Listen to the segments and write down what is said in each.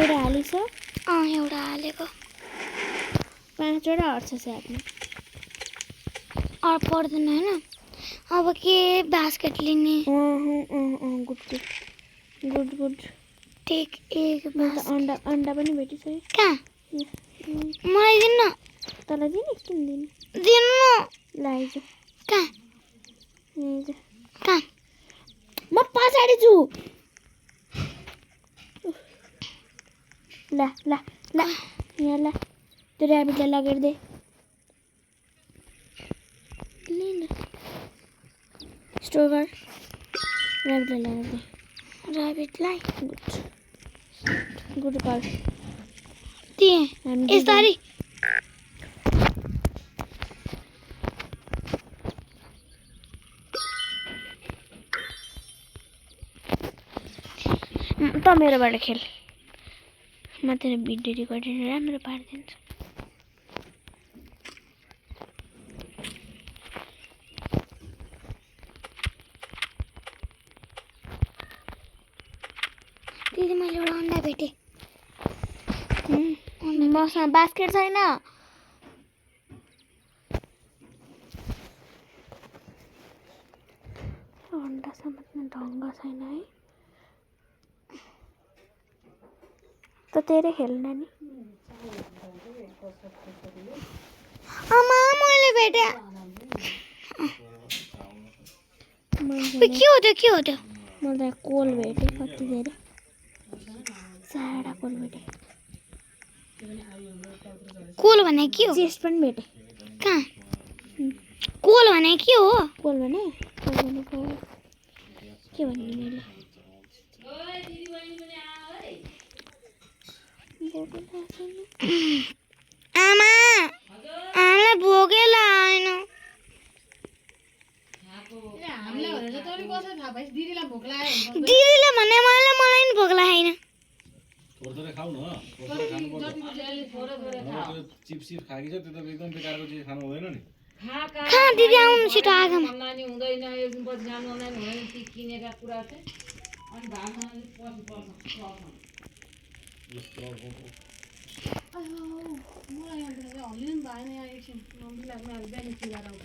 एउटा हालिस एउटा हालेको 5वटा हट्छ स्यापमा पर्दैन हैन अब के बास्केट लिने good good good good take एक अंडा अंडा पनि भेटिसक्यो कहाँ मलाई दिन्न तँलाई दिने किन दिने दिनु लाइज कहाँ कहाँ म पछाडि छु ला ला ला यहाँ ला त्यो ऱ्याबिटलाई लगेर दे लिन स्टोर गर ऱ्याबिटलाई लगेर दे ऱ्याबिटलाई गुड कल दिएँ यसरी त मेरोबाट खेल म तेरो भिडियो रिकर्डिङ राम्रो पारिदिन्छु दिदी मैले एउटा अन्डा भेटेँ मसँग बास्केट छैन अन्डा समात्न ढङ्ग छैन है त तेरै खेल्न नि आमा मैले भेटेँ के हो त्यो मैले कोल भेटेँ कति धेरै सारा कोल भेटेँ कोल भने के हो चेस्ट पनि भेटेँ कहाँ कोल भने के हो कोल भने के भने मैले आमा आमा भोगेला हैन दिदीले भने मलाई नि भोक लागेन थोरै खाऊ न थोरै खानुपर्छ चिप्स चिप्स खाकी छ त्यो त एकदम बेकारको चिज खानु हुँदैन नि कहाँ दिदी आउनु छिटो आगोमा नानी हुँदैन एक दिन पछि जानु हुँदैन भने ती किनेका कुरा चाहिँ अनि भाषामा पछि पर्छ मलाई यहाँ हल्लिनु भएन यहाँ एकछिन मम्मीलाई बिहान चिलाएर आउँछ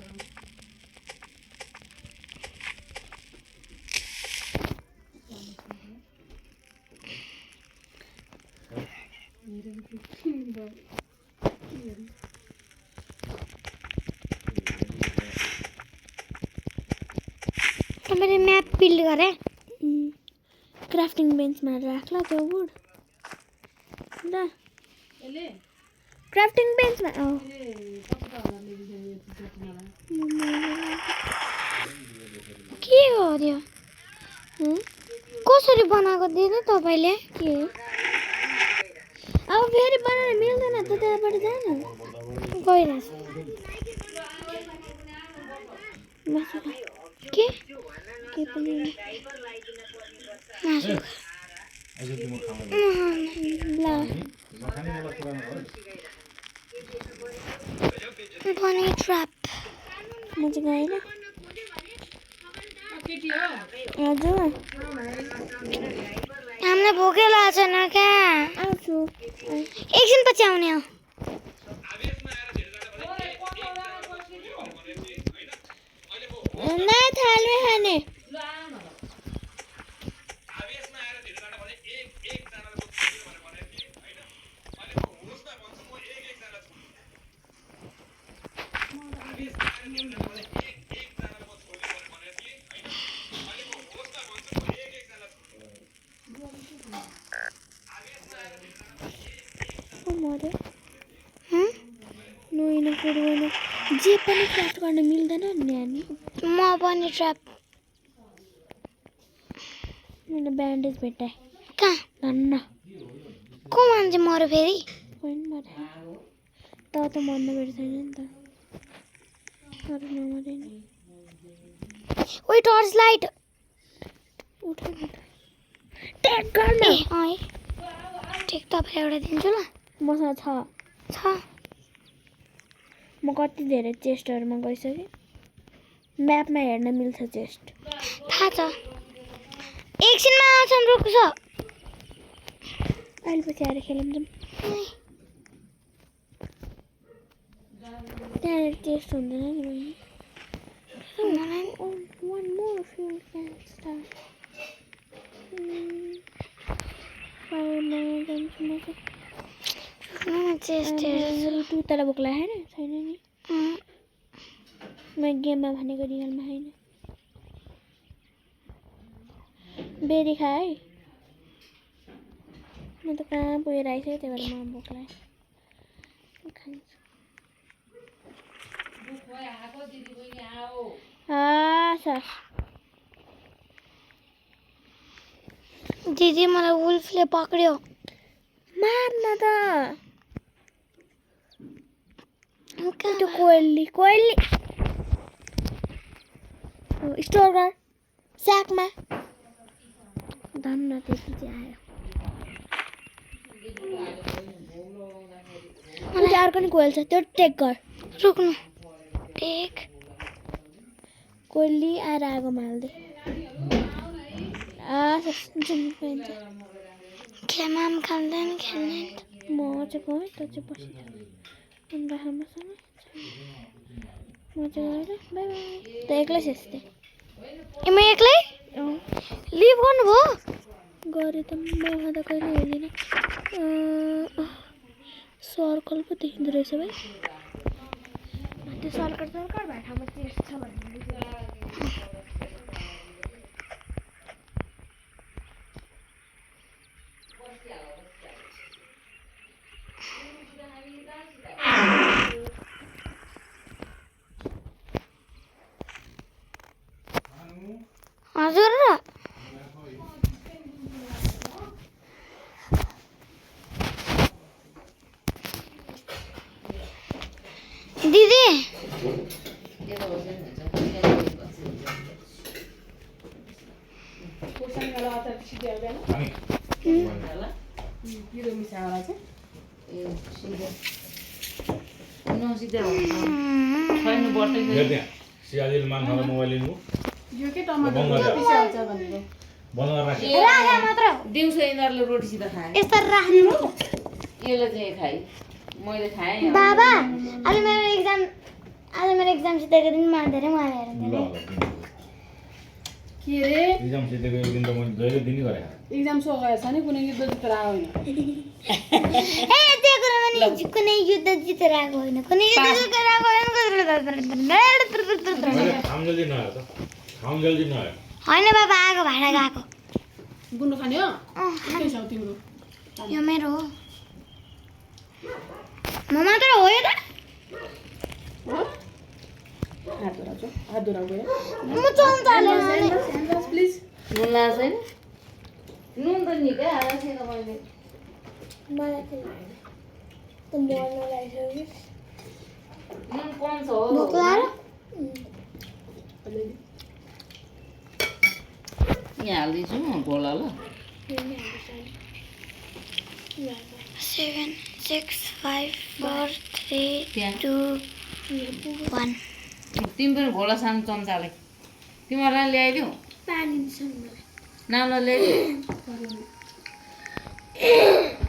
मैले म्याप बिल्ड गरेँ क्राफ्टिङ बेन्चमा राख्ला त्यो वुड ल क्राफ्टिङ बेन्चमा के हो त्यो कसरी बनाएको दिदी तपाईँले के अब फेरि बनाउन मिल्दैन त त्यताबाट जान गइरहेछ के पनि मासु अझै तिम्रो खाऊ ल नखाने बेला पुरानो हो बने ट्र्याप म चाहिँ गएँ ल केटी हो हजुर हामीलाई भोकै लागेको छैन क्या आउँछु एकछिन पछि आउने हो नै थालमै खाने नोइन कुरोइन जे पनि क्राफ्ट गर्न मिल्दैन नि नानी म पनि ट्र्याप मैले ब्यान्डेज भेटाएँ कहाँ धन्न को मान्छे मऱ्यो फेरि होइन मरे त मर्न भेट्दैन नि त अरू नमरे नि ओइ टर्च लाइट उठा ट्याग गर्न है ठिक तपाईँलाई एउटा दिन्छु ल मसँग छ म कति धेरै चेस्टहरूमा गइसकेँ म्यापमा हेर्न मिल्छ चेस्ट थाहा छ एकछिनमा आउँछन् रुक्छ अहिले पछि आएर खेलौँ जाउँ त्यहाँनिर टेस्ट हुँदैन नि बहिनी one more fuel can start route तर भोक लागेन छैन नि म गेममा भनेको रियलमा होइन बेरी खा है म त कहाँ पुगेर आइसक्यो त्यही भएर मलाई भोक लाग्यो खान्छु सर दिदी मलाई वुल्फले पक्रियो मार्न त त्यो कोइली स्टोर गर स्याकमा धन्न त्यति चाहिँ आयो उता अर्को नि कोइल छ त्यो टेक गर रुक्नु टेक कोइली आएर आगोमा हाल्दे खेमाम खाँदैन खेल्ने म चाहिँ गएँ त चाहिँ बसिरहेको राम्रोसँग म चाहिँ गएर बाई बाई त एक्लै त्यस्तै ए म एक्लै लिभ गर्नुभयो गरे त म त कहिले हेर्दिनँ सर्कल पो देखिँदो रहेछ भाइ त्यो सर्कल भएको ठाउँमा टेस्ट छ भन्ने हजुर दिदी दिउँसो यिनीहरूले रोटीसित खाए यस्तो राख्नु यसले चाहिँ खाएँ मैले खाएँ बाबा आज मेरो एक्जाम सिधैको दिन म धेरै मजा आएर के रे एक्जाम सिधैको एक दिन त मैले जहिले दिनै गरे एक्जाम सो गएछ नि कुनै युद्ध जितेर आएको होइन ए त्यो कुरामा नि कुनै युद्ध जितेर आएको होइन कुनै युद्ध जितेर आएको होइन खाम जल्दी नआयो त खाम जल्दी नआयो होइन बाबा आगो भाडा गएको गुन्डो खाने हो के छौ तिम्रो यो मेरो हो म मात्र हो यो त हात धुरा गयो म चम्चाले स्यान्डविच प्लिज नुन लाएको छैन नुन त निकै हालेको छैन मैले मलाई त मर्न लागिसक्यो नुन कम छ हो भोक लाग्यो यहाँ हाल्दैछु घोला ल 7 6 5 4 3 2 1 तिमी पनि घोला सानो चम्चाले तिमीहरूलाई ल्याइदिउँ पानी दिन्छ नामलाई ल्याइदिउँ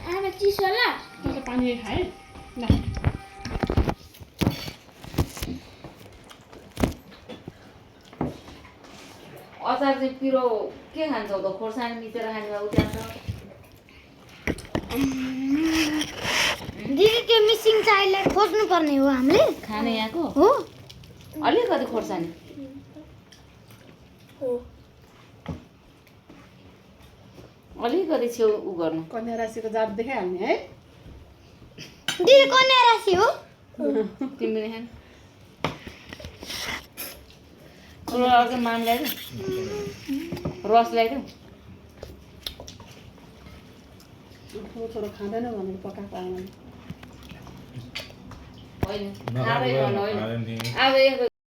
आमा चिसो होला म त पानी खाएँ ल अचार चाहिँ पिरो के खान्छौ त खोर्सानी मिचेर खाने भए उता दिदी त्यो मिसिङ चाइल्डलाई खोज्नु पर्ने हो हामीले खाने यहाँको हो अलिकति खोर्सानी हो अलिकति छेउ उ गर्नु कन्या राशिको जात देखाइहाल्ने है दिदी कन्या राशि हो तिमी खाने अर्को मान ल्याइदेऊ रस ल्याइदेऊ छोरो खाँदैन भनेर पकाएको आमाले होइन खाँदै गर्नु होइन अब